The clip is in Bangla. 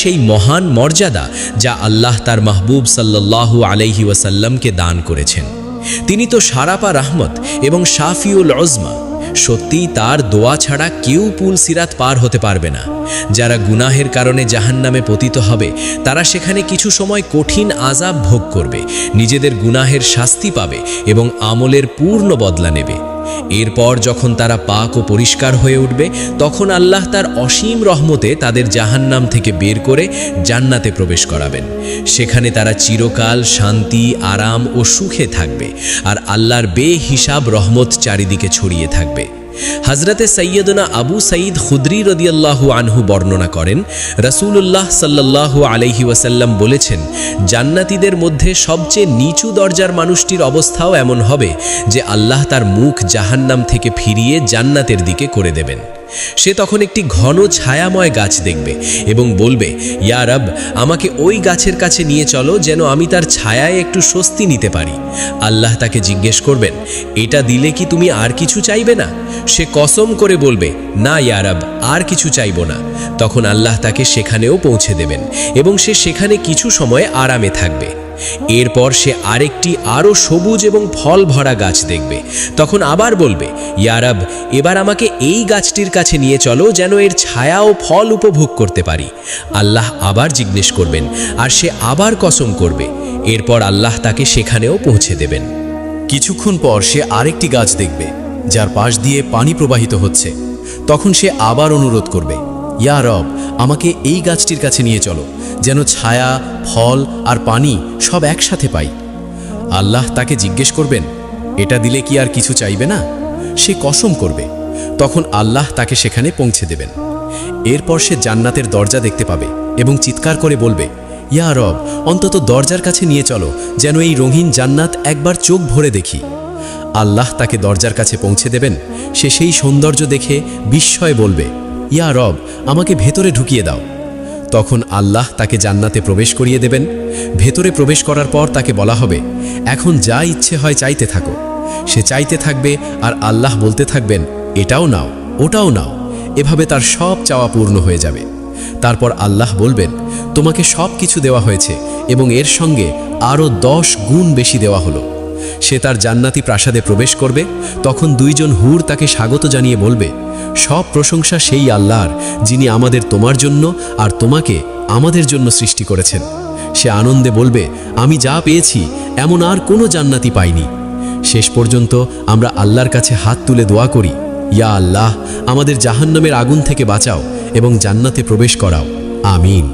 সেই মহান মর্যাদা যা আল্লাহ তার মাহবুব সাল্লাল্লাহু আলাইহি ওয়াসাল্লামকে দান করেছেন। তিনি তো সারাপা রাহমত এবং শাফিউল উজমা। সত্যিই তার দোয়া ছাড়া কেউ পুল সিরাত পার হতে পারবে না। যারা গুনাহের কারণে জাহান্নামে পতিত হবে তারা সেখানে কিছু সময় কঠিন আযাব ভোগ করবে, নিজেদের গুনাহের শাস্তি পাবে এবং আমলের পূর্ণ বদলা নেবে। এরপর যখন তারা পাক ও পরিষ্কার হয়ে উঠবে তখন আল্লাহ তার অসীম রহমতে তাদের জাহান্নাম থেকে বের করে জান্নাতে প্রবেশ করাবেন। সেখানে তারা চিরকাল শান্তি, আরাম ও সুখে থাকবে আর আল্লাহর বেহিসাব রহমত চারিদিকে ছড়িয়ে থাকবে। হযরতে সৈয়দনা আবু সঈদ খুদরি রাদিয়াল্লাহু আনহু বর্ণনা করেন, রাসূলুল্লাহ সাল্লাল্লাহু আলাইহি ওয়াসাল্লাম বলেছেন, জান্নাতীদের মধ্যে সবচেয়ে নিচু দরজার মানুষটির অবস্থাও এমন হবে যে আল্লাহ তার মুখ জাহান্নাম থেকে ফিরিয়ে জান্নাতের দিকে করে দেবেন। সে তখন একটি ঘন ছায়াময় গাছ দেখবে এবং বলবে, ইয়া রব, আমাকে ওই গাছের কাছে নিয়ে চলো যেন আমি তার ছায়ায় একটু স্বস্তি নিতে পারি। আল্লাহ তাকে জিজ্ঞেস করবেন, এটা দিলে কি তুমি আর কিছু চাইবে না? সে কসম করে বলবে, না ইয়া রব, আর কিছু চাইব না। তখন আল্লাহ তাকে সেখানেও পৌঁছে দেবেন এবং সে সেখানে কিছু সময় আরামে থাকবে। এরপর সে আরেকটি আরও সবুজ এবং ফল ভরা গাছ দেখবে। তখন আবার বলবে, ইয়া রব, এবার আমাকে এই গাছটির কাছে নিয়ে চলো যেন এর ছায়া ও ফল উপভোগ করতে পারি। আল্লাহ আবার জিজ্ঞেস করবেন আর সে আবার কসম করবে। এরপর আল্লাহ তাকে সেখানেও পৌঁছে দেবেন। কিছুক্ষণ পর সে আরেকটি গাছ দেখবে যার পাশ দিয়ে পানি প্রবাহিত হচ্ছে। তখন সে আবার অনুরোধ করবে, ইয়া রব, আমাকে এই গাছটির কাছে নিয়ে চলো যেন ছায়া, ফল আর পানি সব একসাথে পাই। আল্লাহ তাকে জিজ্ঞেস করবেন, এটা দিলে কি আর কিছু চাইবে না? সে কসম করবে। তখন আল্লাহ তাকে সেখানে পৌঁছে দেবেন। এরপর সে জান্নাতের দরজা দেখতে পাবে এবং চিৎকার করে বলবে, ইয়া রব, অন্তত দরজার কাছে নিয়ে চলো যেন এই রঙিন জান্নাত একবার চোখ ভরে দেখি। আল্লাহ তাকে দরজার কাছে পৌঁছে দেবেন। সে সেই সৌন্দর্য দেখে বিস্ময়ে বলবে, ইয়া রব, আমাকে ভেতরে ঢুকিয়ে দাও। তখন আল্লাহ তাকে জান্নাতে প্রবেশ করিয়ে দেবেন। ভেতরে প্রবেশ করার পর তাকে বলা হবে, এখন যা ইচ্ছে হয় চাইতে থাকো। সে চাইতে থাকবে আর আল্লাহ বলতে থাকবেন, এটাও নাও, ওটাও নাও। এভাবে তার সব চাওয়া পূর্ণ হয়ে যাবে। তারপর আল্লাহ বলবেন, তোমাকে সব কিছু দেওয়া হয়েছে এবং এর সঙ্গে আরও 10 গুণ বেশি দেওয়া হলো। সে তার জান্নাতি প্রাসাদে প্রবেশ করবে। তখন দুইজন হুর তাকে স্বাগত জানিয়ে বলবে, সব প্রশংসা সেই আল্লাহর যিনি আমাদের তোমার জন্য আর তোমাকে আমাদের জন্য সৃষ্টি করেছেন। সে আনন্দে বলবে, আমি যা পেয়েছি এমন আর কোনো জান্নাতি পাইনি। শেষ পর্যন্ত আমরা আল্লাহর কাছে হাত তুলে দোয়া করি, ইয়া আল্লাহ, আমাদের জাহান্নামের আগুন থেকে বাঁচাও এবং জান্নাতে প্রবেশ করাও। আমিন।